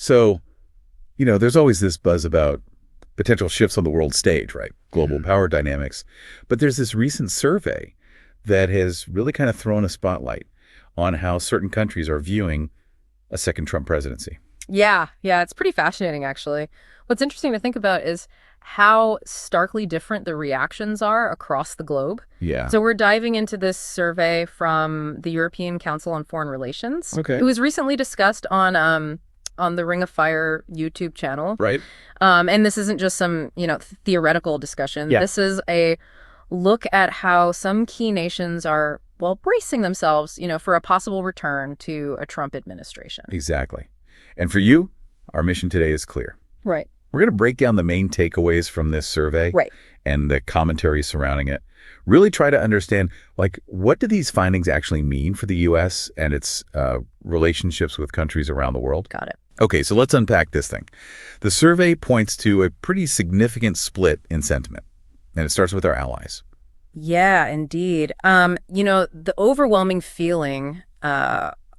So, there's always this buzz about potential shifts on the world stage, right? Global power dynamics. But there's this recent survey that has really kind of thrown a spotlight on how certain countries are viewing a second Trump presidency. Yeah, it's pretty fascinating, actually. What's interesting to think about is how starkly different the reactions are across the globe. Yeah. So we're diving into this survey from the European Council on Foreign Relations. Okay. It was recently discussed on the Ring of Fire YouTube channel. Right. And this isn't just some, theoretical discussion. Yeah. This is a look at how some key nations are, bracing themselves, for a possible return to a Trump administration. Exactly. And for you, our mission today is clear. Right. We're going to break down the main takeaways from this survey and the commentary surrounding it. Really try to understand, what do these findings actually mean for the U.S. and its relationships with countries around the world? Got it. Okay, so let's unpack this thing. The survey points to a pretty significant split in sentiment, and it starts with our allies. Yeah, indeed. The overwhelming feeling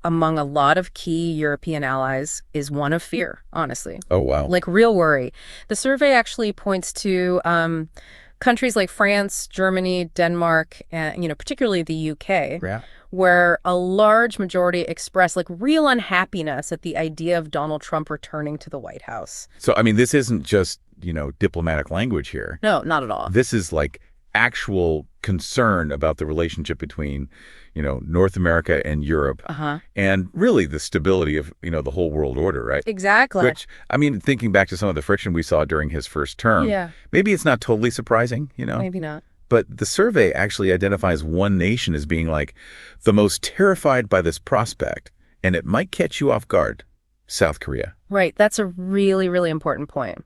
among a lot of key European allies is one of fear, honestly. Oh, wow. Like real worry. The survey actually points to countries like France, Germany, Denmark, and, particularly the UK, where a large majority express real unhappiness at the idea of Donald Trump returning to the White House. So, this isn't just, diplomatic language here. No, not at all. This is actual concern about the relationship between, North America and Europe, and really the stability of, the whole world order, right? Exactly. Which, thinking back to some of the friction we saw during his first term, maybe it's not totally surprising, Maybe not. But the survey actually identifies one nation as being the most terrified by this prospect, and it might catch you off guard: South Korea. Right. That's a really, really important point.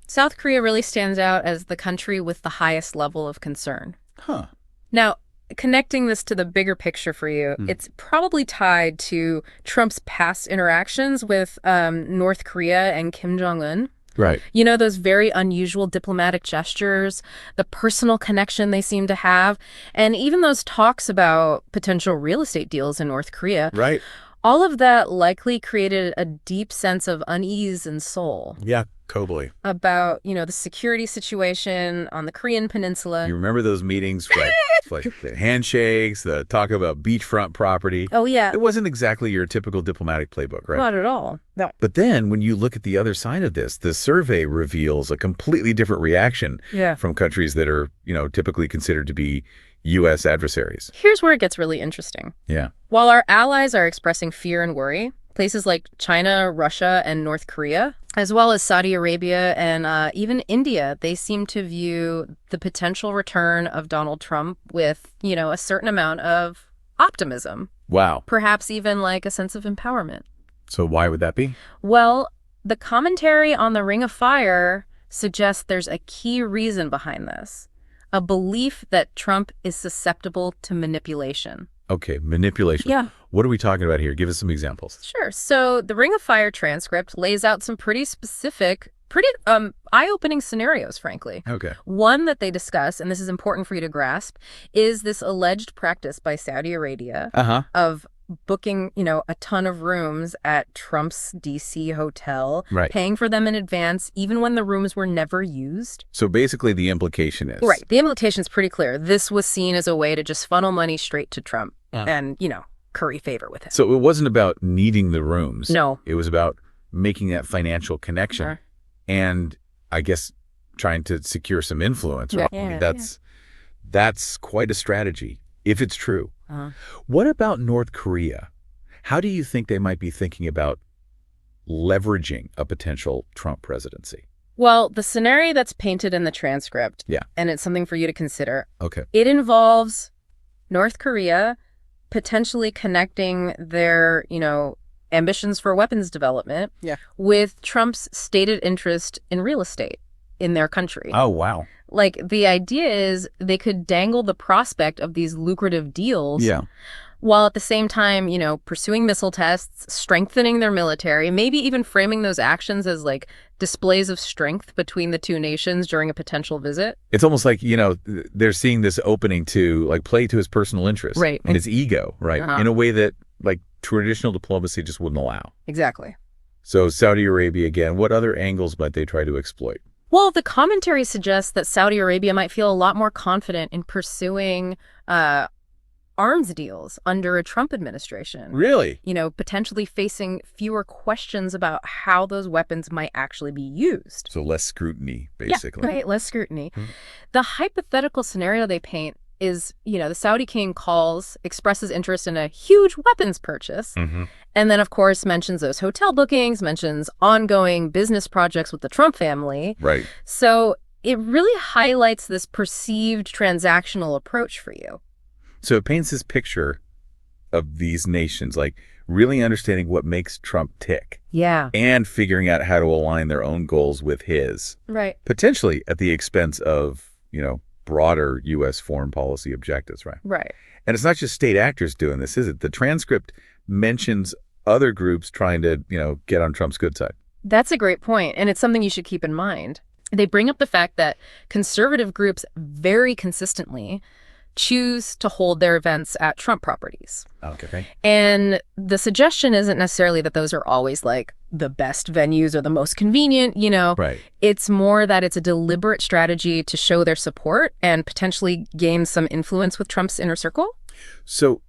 South Korea really stands out as the country with the highest level of concern. Huh. Now, connecting this to the bigger picture for you, it's probably tied to Trump's past interactions with North Korea and Kim Jong-un. Right. Those very unusual diplomatic gestures, the personal connection they seem to have, and even those talks about potential real estate deals in North Korea. Right. All of that likely created a deep sense of unease in Seoul. Yeah, totally. About, the security situation on the Korean peninsula. You remember those meetings, the handshakes, the talk about beachfront property? Oh, yeah. It wasn't exactly your typical diplomatic playbook, right? Not at all. No. But then when you look at the other side of this, the survey reveals a completely different reaction from countries that are, typically considered to be U.S. adversaries. Here's where it gets really interesting. Yeah. While our allies are expressing fear and worry, places like China, Russia, and North Korea, as well as Saudi Arabia and even India, they seem to view the potential return of Donald Trump with, a certain amount of optimism. Wow. Perhaps even a sense of empowerment. So why would that be? Well, the commentary on the Ring of Fire suggests there's a key reason behind this. A belief that Trump is susceptible to manipulation. Okay, manipulation. Yeah. What are we talking about here? Give us some examples. Sure. So the Ring of Fire transcript lays out some pretty specific, pretty eye-opening scenarios, frankly. Okay. One that they discuss, and this is important for you to grasp, is this alleged practice by Saudi Arabia of booking, a ton of rooms at Trump's D.C. hotel, paying for them in advance, even when the rooms were never used. So basically the implication is... Right. The implication is pretty clear. This was seen as a way to just funnel money straight to Trump and, curry favor with him. So it wasn't about needing the rooms. No. It was about making that financial connection and, I guess, trying to secure some influence. Right? That's quite a strategy, if it's true. What about North Korea? How do you think they might be thinking about leveraging a potential Trump presidency? Well, the scenario that's painted in the transcript, and it's something for you to consider, it involves North Korea potentially connecting their, ambitions for weapons development with Trump's stated interest in real estate in their country. Oh, wow. The idea is they could dangle the prospect of these lucrative deals while at the same time, pursuing missile tests, strengthening their military, maybe even framing those actions as displays of strength between the two nations during a potential visit. It's almost like, they're seeing this opening to play to his personal interest and his ego, right? In a way that traditional diplomacy just wouldn't allow. Exactly. So Saudi Arabia again, what other angles might they try to exploit? Well, the commentary suggests that Saudi Arabia might feel a lot more confident in pursuing arms deals under a Trump administration. Really? Potentially facing fewer questions about how those weapons might actually be used. So less scrutiny, basically. Yeah, right, less scrutiny. The hypothetical scenario they paint is, the Saudi king expresses interest in a huge weapons purchase, and then, of course, mentions those hotel bookings, mentions ongoing business projects with the Trump family. Right. So it really highlights this perceived transactional approach for you. So it paints this picture of these nations, like really understanding what makes Trump tick. Yeah. And figuring out how to align their own goals with his. Right. Potentially at the expense of, broader U.S. foreign policy objectives, right? Right. And it's not just state actors doing this, is it? The transcript mentions other groups trying to, get on Trump's good side. That's a great point, and it's something you should keep in mind. They bring up the fact that conservative groups very consistently choose to hold their events at Trump properties. Okay. And the suggestion isn't necessarily that those are always like the best venues or the most convenient, Right. It's more that it's a deliberate strategy to show their support and potentially gain some influence with Trump's inner circle. So,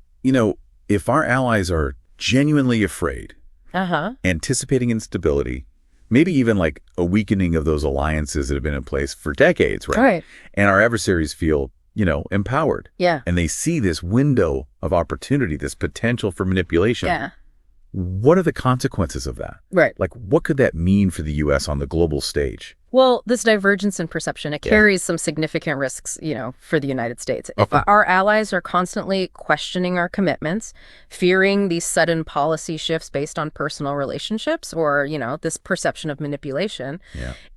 if our allies are genuinely afraid, anticipating instability, maybe even like a weakening of those alliances that have been in place for decades, right? Right. And our adversaries feel empowered. Yeah. And they see this window of opportunity, this potential for manipulation. Yeah. What are the consequences of that? Right. Like, what could that mean for the U.S. on the global stage? Well, this divergence in perception, it carries some significant risks, for the United States. If our allies are constantly questioning our commitments, fearing these sudden policy shifts based on personal relationships or, this perception of manipulation,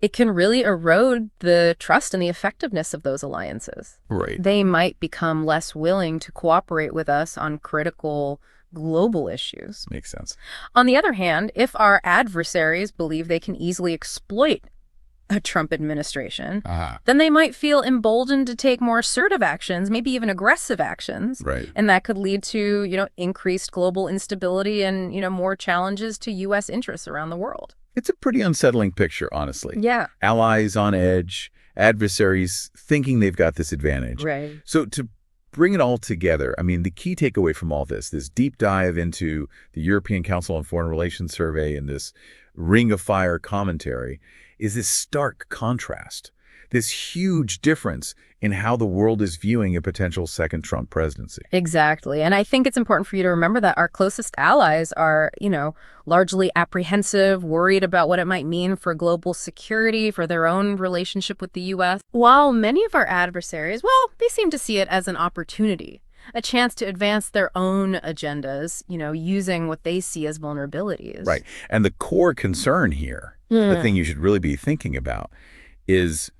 it can really erode the trust and the effectiveness of those alliances. Right. They might become less willing to cooperate with us on critical global issues. Makes sense. On the other hand, if our adversaries believe they can easily exploit a Trump administration, then they might feel emboldened to take more assertive actions, maybe even aggressive actions. Right. And that could lead to, increased global instability and, more challenges to U.S. interests around the world. It's a pretty unsettling picture, honestly. Yeah. Allies on edge, adversaries thinking they've got this advantage. Right. So to bring it all together, the key takeaway from all this deep dive into the European Council on Foreign Relations survey and this Ring of Fire commentary, is this stark contrast, this huge difference in how the world is viewing a potential second Trump presidency. Exactly. And I think it's important for you to remember that our closest allies are, largely apprehensive, worried about what it might mean for global security, for their own relationship with the U.S. While many of our adversaries, they seem to see it as an opportunity, a chance to advance their own agendas, using what they see as vulnerabilities. Right. And the core concern here, the thing you should really be thinking about, is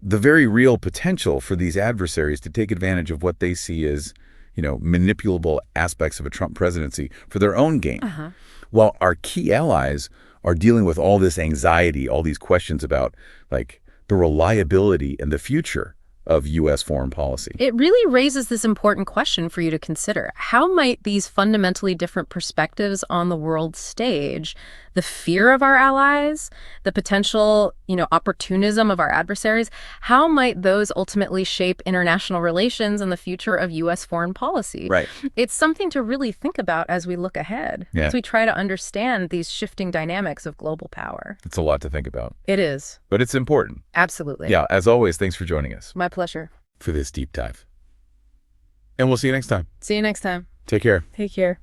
the very real potential for these adversaries to take advantage of what they see as, manipulable aspects of a Trump presidency for their own gain. While our key allies are dealing with all this anxiety, all these questions about, like, the reliability and the future of U.S. foreign policy. It really raises this important question for you to consider. How might these fundamentally different perspectives on the world stage, the fear of our allies, the potential, opportunism of our adversaries, how might those ultimately shape international relations and the future of U.S. foreign policy? Right. It's something to really think about as we look ahead, as we try to understand these shifting dynamics of global power. It's a lot to think about. It is. But it's important. Absolutely. Yeah, as always, thanks for joining us. My pleasure. For this deep dive. And we'll see you next time. See you next time. Take care. Take care.